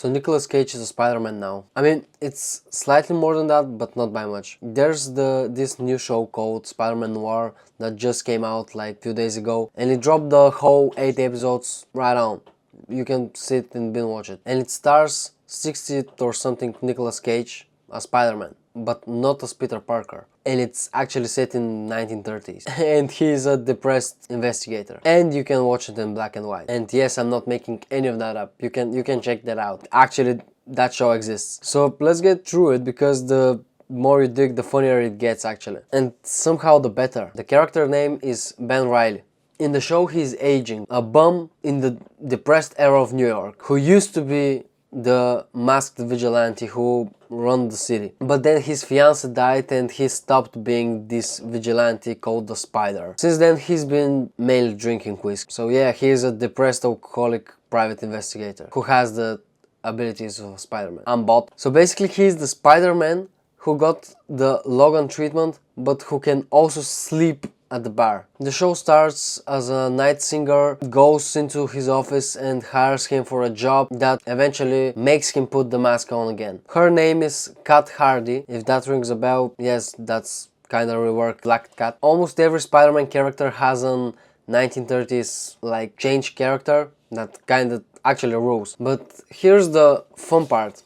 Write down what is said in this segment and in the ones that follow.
So Nicolas Cage is a Spider-Man now. I mean, it's slightly more than that, but not by much. There's this new show called Spider-Man Noir that just came out like a few days ago, and it dropped the whole 8 episodes right on. You can sit and binge watch it. And it stars 60th or something Nicolas Cage as Spider-Man, but not as Peter Parker. And it's actually set in 1930s. And he's a depressed investigator. And you can watch it in black and white. And yes, I'm not making any of that up. You can check that out. Actually, that show exists. So let's get through it, because the more you dig, the funnier it gets actually. And somehow the better. The character name is Ben Reilly. In the show, he's aging, a bum in the depressed era of New York, who used to be the masked vigilante who run the city. But then his fiancée died and he stopped being this vigilante called the Spider. Since then, he's been mainly drinking whiskey. So yeah, he's a depressed alcoholic private investigator who has the abilities of Spider-Man. I'm bought. So basically, he's the Spider-Man who got the Logan treatment, but who can also sleep at the bar. The show starts as a night singer goes into his office and hires him for a job that eventually makes him put the mask on again. Her name is Cat Hardy. If that rings a bell, yes, that's kind of reworked Black Cat. Almost every Spider-Man character has an 1930s like change character that kind of actually rules. But here's the fun part.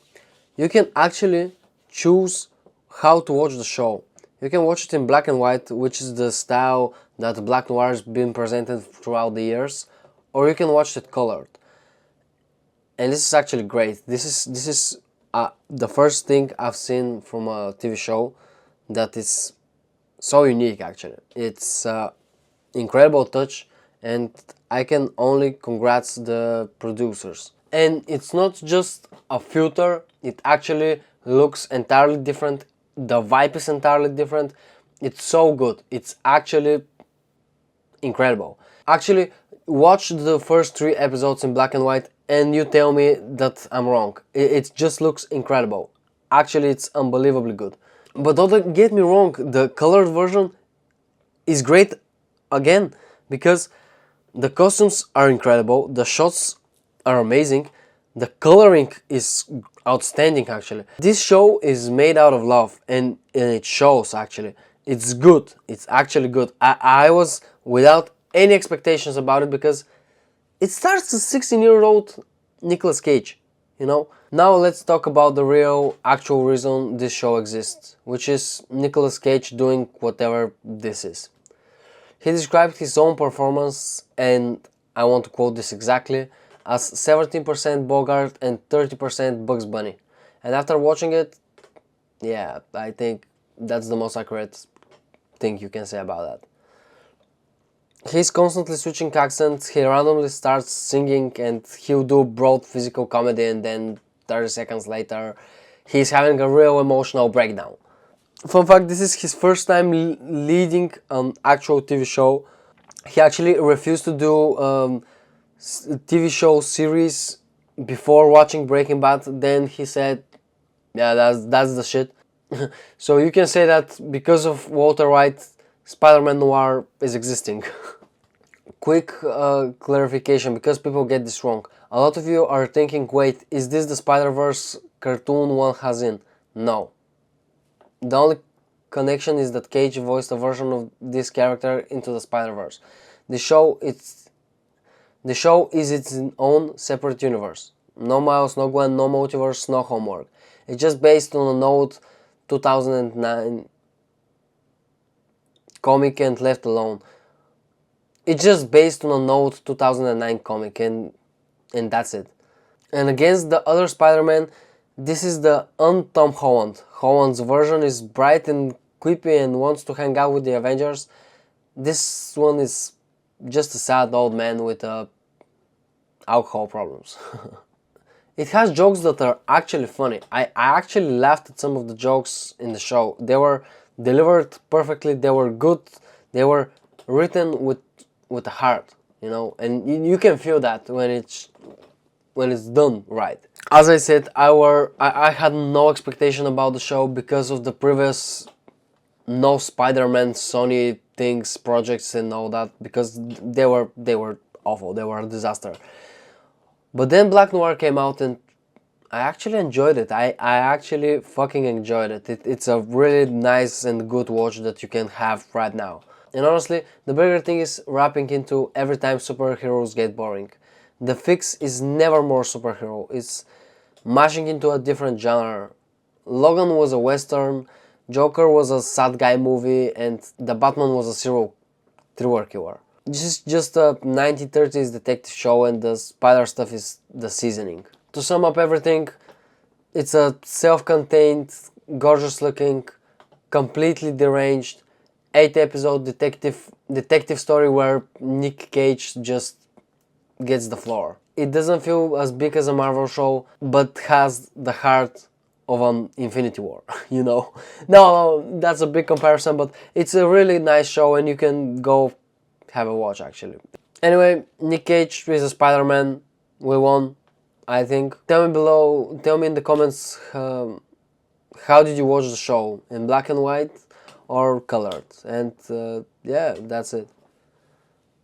You can actually choose how to watch the show. You can watch it in black and white, which is the style that Black Noir has been presented throughout the years, or you can watch it colored. And this is actually great. This is the first thing I've seen from a TV show that is so unique actually. It's incredible touch, and I can only congrats the producers. And it's not just a filter, it actually looks entirely different. The vibe is entirely different. It's so good. It's actually incredible. Actually, watch the first 3 episodes in black and white and you tell me that I'm wrong. It just looks incredible. Actually, it's unbelievably good. But don't get me wrong, the colored version is great again, because the costumes are incredible, the shots are amazing, the coloring is outstanding actually. This show is made out of love, and it shows actually. It's good, it's actually good. I was without any expectations about it, because it starts a 16-year-old Nicolas Cage, you know? Now let's talk about the real, actual reason this show exists, which is Nicolas Cage doing whatever this is. He described his own performance, and I want to quote this exactly, as 17% Bogart and 30% Bugs Bunny. And after watching it, yeah, I think that's the most accurate thing you can say about that. He's constantly switching accents, he randomly starts singing and he'll do broad physical comedy, and then 30 seconds later he's having a real emotional breakdown. Fun fact, this is his first time leading an actual TV show. He actually refused to do TV show series before watching Breaking Bad. Then he said, yeah, that's the shit. So you can say that because of Walter White, Spider-Man Noir is existing. Quick clarification, because people get this wrong. A lot of you are thinking, wait, is this the Spider-Verse cartoon one has in? No. The only connection is that Cage voiced a version of this character into the Spider-Verse. The show is its own separate universe. No Miles, no Gwen, no multiverse, no homework. It's just based on an old 2009 comic and left alone. It's just based on an old 2009 comic, and that's it. And against the other Spider-Man, this is the un-Tom Holland. Holland's version is bright and quippy and wants to hang out with the Avengers. This one is just a sad old man with alcohol problems. It has jokes that are actually funny. I actually laughed at some of the jokes in the show. They were delivered perfectly, they were good, they were written with a heart, you know, and you can feel that when it's done right. As I said, I had no expectation about the show because of the previous no Spider-Man Sony things, projects and all that, because they were awful, they were a disaster. But then Black Noir came out and I actually enjoyed it. I actually fucking enjoyed it. It's a really nice and good watch that you can have right now. And honestly, the bigger thing is wrapping into every time superheroes get boring. The fix is never more superhero. It's mashing into a different genre. Logan was a western, Joker was a sad guy movie, and the Batman was a serial thriller killer. This is just a 1930s detective show, and the spider stuff is the seasoning. To sum up everything, it's a self-contained, gorgeous-looking, completely deranged, 8-episode detective story where Nick Cage just gets the floor. It doesn't feel as big as a Marvel show, but has the heart of an Infinity War, you know? No, that's a big comparison, but it's a really nice show and you can go have a watch actually. Anyway, Nick Cage is a Spider-Man. We won, I think. Tell me below, tell me in the comments how did you watch the show? In black and white or colored? And yeah, that's it.